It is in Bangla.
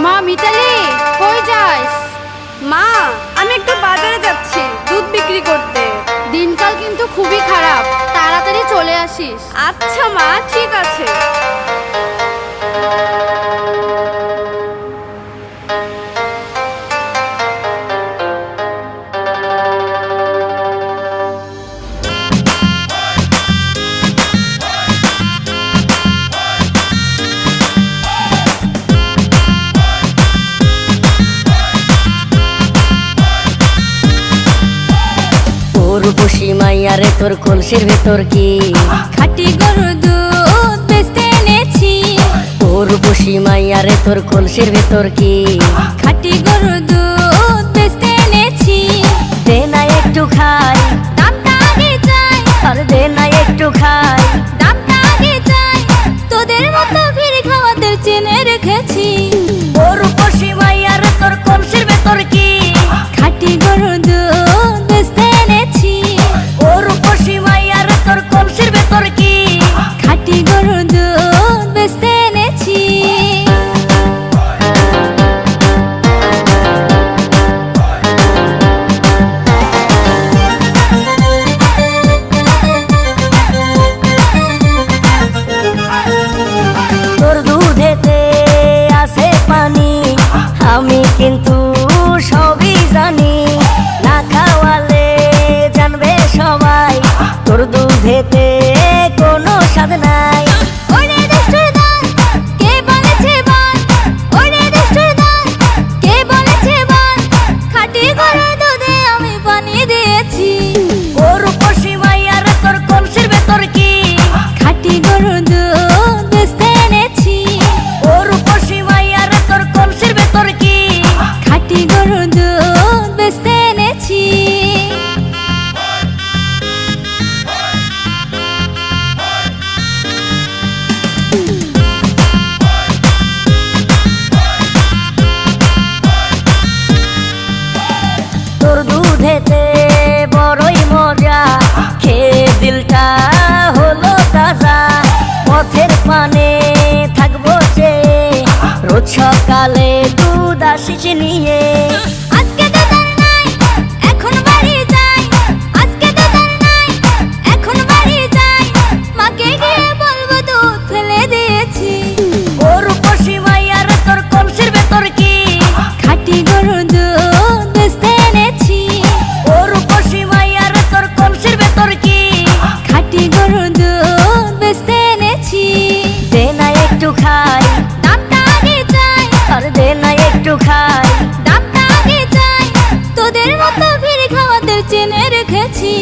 মা মিতালি, কই যাস? মা, আমি একটু বাজারে যাচ্ছি দুধ বিক্রি করতে। দিনকাল কিন্তু খুবই খারাপ, তাড়াতাড়ি চলে আসিস। আচ্ছা মা, ঠিক আছে। রূপসী মাইয়ারে তোর কলসির ভেতর কি খাঁটি গরুর দুধ বেচতে এনেছি। ও রূপসী মাইয়ারে তোর কলসির ভেতর কি খাঁটি গরুর দুধ বেচতে এনেছি। দে না একটু খাই, দামটা আগে চাই। আর দে না একটু খাই, দামটা আগে চাই। তোদের মতো ভিড় খাওয়াতে চেনে রেখেছি। ও রূপসী মাইয়ারে তোর কলসির ভেতর কি খাঁটি গরুর দুধ বেচতে এনেছি। ও রূপসী মাইয়ারে তোর কলসির ভেতর কি খাঁটি গরুর দুধ বেচতে এনেছি। তোর দুধেতে আছে পানি, আমি কিন্তু সবই জানি। না খাওয়ালে জানবে সবাই তোর দুধেতে কোনো স্বাদ নাই। ওরে দুষ্টুর দল, কে বলেছে বল? ওরে দুষ্টুর দল, কে বলেছে বল? খাঁটি গরুর দুধে আমি পানি দিয়েছি। ও রূপসী মাইয়ারে তোর কলসির ভেতর কি খাঁটি গরুর দুধ বেচতে এনেছি। ও রূপসী মাইয়ারে তোর কলসির ভেতর কি খাঁটি গরুর দুধ বেচতে এনেছি। তোর দুধেতে বড়ই মজা, খেয়ে দিলটা হলো তাজা। পথের পানে থাকবো চেয়ে, রোজ সকালে দুধ আসিস নিয়ে। আজকে তো তার নাই, এখন বাড়ি যাই। আজকে তো তার নাই, এখন বাড়ি যাই। মাকে গিয়ে বলবো দুধ ফেলে দিয়েছি। ও রূপসী মাইয়ারে তোর কলসির ভেতর কি খাঁটি গরুর দুধ বেচতে এনেছি। ও রূপসী মাইয়ারে তোর কলসির ভেতর কি খাঁটি গরুর দুধ বেচতে এনেছি। দে না একটু খাই, দামটা আগে চাই। আর দে না একটু খাই, দামটা আগে চাই। তোদের মতো ভিড় খাওয়াতে চেনে রেখেছি।